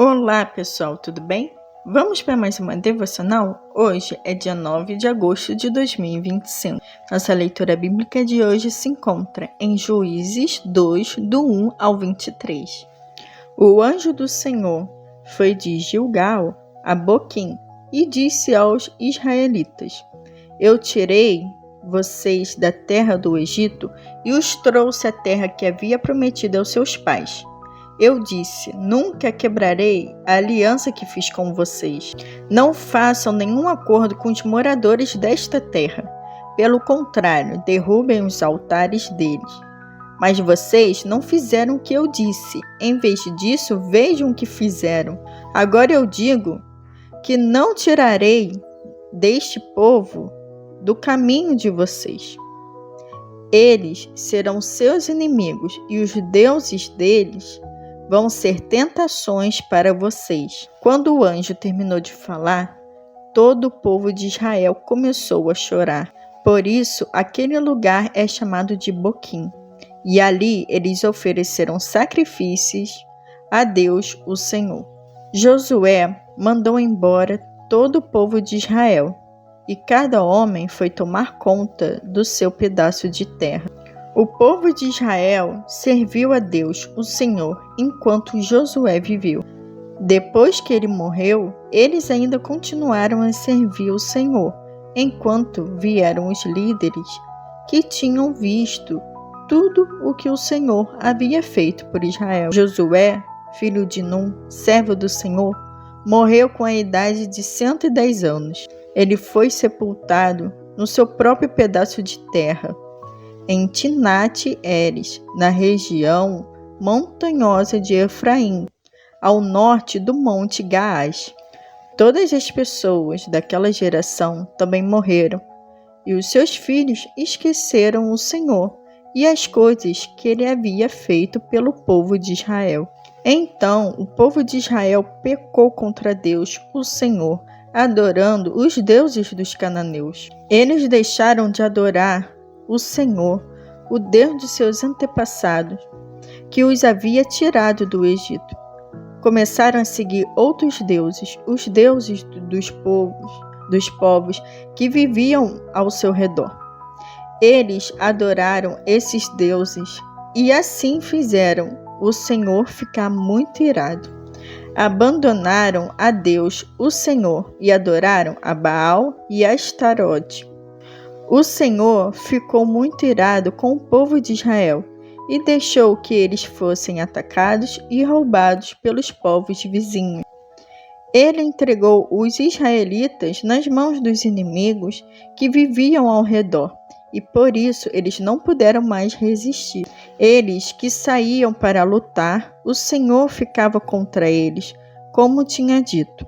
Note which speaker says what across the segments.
Speaker 1: Olá pessoal, tudo bem? Vamos para mais uma devocional? Hoje é dia 9 de agosto de 2025. Nossa leitura bíblica de hoje se encontra em Juízes 2, do 1 ao 23. O anjo do Senhor foi de Gilgal a Boquim e disse aos israelitas: Eu tirei vocês da terra do Egito e os trouxe à terra que havia prometido aos seus pais. Eu disse: nunca quebrarei a aliança que fiz com vocês. Não façam nenhum acordo com os moradores desta terra. Pelo contrário, derrubem os altares deles. Mas vocês não fizeram o que eu disse. Em vez disso, vejam o que fizeram. Agora eu digo que não tirarei deste povo do caminho de vocês. Eles serão seus inimigos e os deuses deles vão ser tentações para vocês. Quando o anjo terminou de falar, todo o povo de Israel começou a chorar. Por isso, aquele lugar é chamado de Boquim. E ali eles ofereceram sacrifícios a Deus, o Senhor. Josué mandou embora todo o povo de Israel, e cada homem foi tomar conta do seu pedaço de terra. O povo de Israel serviu a Deus, o Senhor, enquanto Josué viveu. Depois que ele morreu, eles ainda continuaram a servir o Senhor, enquanto vieram os líderes que tinham visto tudo o que o Senhor havia feito por Israel. Josué, filho de Num, servo do Senhor, morreu com a idade de 110 anos. Ele foi sepultado no seu próprio pedaço de terra, em Timnat-Heres, na região montanhosa de Efraim, ao norte do Monte Gaás. Todas as pessoas daquela geração também morreram, e os seus filhos esqueceram o Senhor e as coisas que ele havia feito pelo povo de Israel. Então o povo de Israel pecou contra Deus, o Senhor, adorando os deuses dos cananeus. Eles deixaram de adorar o Senhor, o Deus de seus antepassados, que os havia tirado do Egito. Começaram a seguir outros deuses, os deuses dos povos que viviam ao seu redor. Eles adoraram esses deuses e assim fizeram o Senhor ficar muito irado. Abandonaram a Deus, o Senhor, e adoraram a Baal e a Astarote. O Senhor ficou muito irado com o povo de Israel e deixou que eles fossem atacados e roubados pelos povos vizinhos. Ele entregou os israelitas nas mãos dos inimigos que viviam ao redor, e por isso eles não puderam mais resistir. Eles que saíam para lutar, o Senhor ficava contra eles, como tinha dito.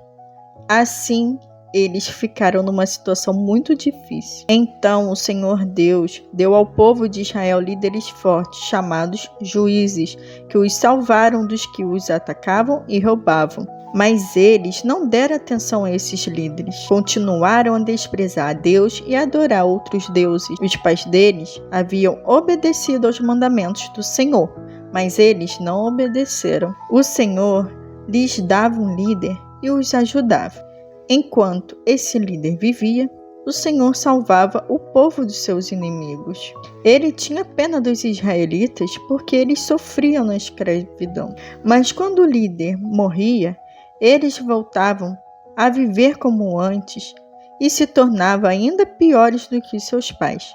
Speaker 1: Assim, eles ficaram numa situação muito difícil. Então o Senhor Deus deu ao povo de Israel líderes fortes, chamados juízes, que os salvaram dos que os atacavam e roubavam. Mas eles não deram atenção a esses líderes. Continuaram a desprezar a Deus e a adorar outros deuses. Os pais deles haviam obedecido aos mandamentos do Senhor, mas eles não obedeceram. O Senhor lhes dava um líder e os ajudava. Enquanto esse líder vivia, o Senhor salvava o povo dos seus inimigos. Ele tinha pena dos israelitas porque eles sofriam na escravidão. Mas quando o líder morria, eles voltavam a viver como antes e se tornavam ainda piores do que seus pais.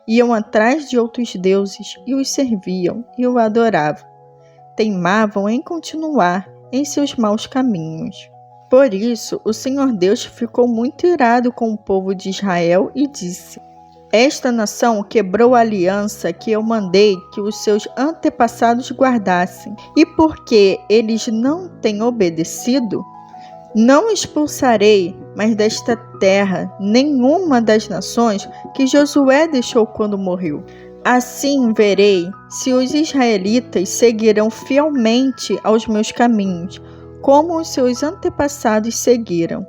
Speaker 1: Iam atrás de outros deuses e os serviam e o adoravam. Teimavam em continuar em seus maus caminhos. Por isso, o Senhor Deus ficou muito irado com o povo de Israel e disse: Esta nação quebrou a aliança que eu mandei que os seus antepassados guardassem. E porque eles não têm obedecido, não expulsarei mais desta terra nenhuma das nações que Josué deixou quando morreu. Assim verei se os israelitas seguirão fielmente aos meus caminhos, como os seus antepassados seguiram.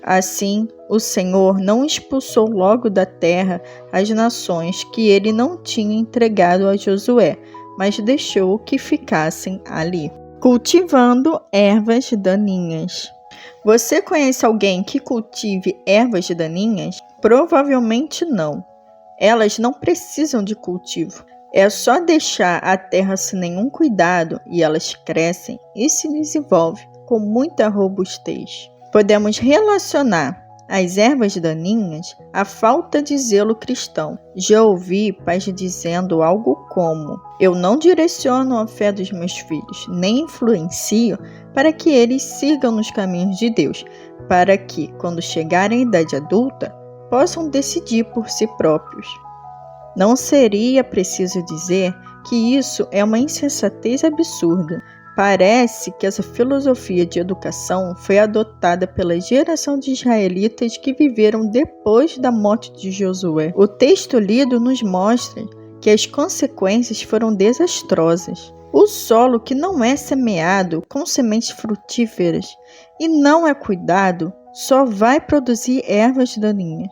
Speaker 1: Assim, o Senhor não expulsou logo da terra as nações que ele não tinha entregado a Josué, mas deixou que ficassem ali. Cultivando ervas daninhas. Você conhece alguém que cultive ervas daninhas? Provavelmente não. Elas não precisam de cultivo. É só deixar a terra sem nenhum cuidado e elas crescem e se desenvolvem com muita robustez. Podemos relacionar as ervas daninhas à falta de zelo cristão. Já ouvi pais dizendo algo como: eu não direciono a fé dos meus filhos, nem influencio para que eles sigam nos caminhos de Deus, para que, quando chegarem à idade adulta, possam decidir por si próprios. Não seria preciso dizer que isso é uma insensatez absurda. Parece que essa filosofia de educação foi adotada pela geração de israelitas que viveram depois da morte de Josué. O texto lido nos mostra que as consequências foram desastrosas. O solo que não é semeado com sementes frutíferas e não é cuidado só vai produzir ervas daninhas.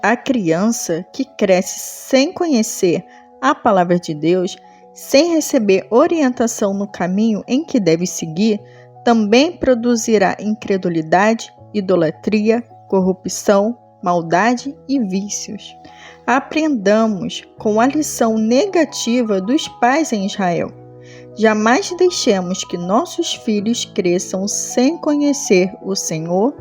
Speaker 1: A criança que cresce sem conhecer a palavra de Deus, sem receber orientação no caminho em que deve seguir, também produzirá incredulidade, idolatria, corrupção, maldade e vícios. Aprendamos com a lição negativa dos pais em Israel. Jamais deixemos que nossos filhos cresçam sem conhecer o Senhor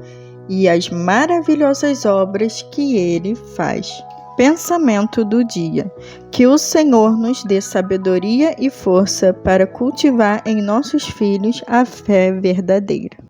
Speaker 1: e as maravilhosas obras que Ele faz. Pensamento do dia: que o Senhor nos dê sabedoria e força para cultivar em nossos filhos a fé verdadeira.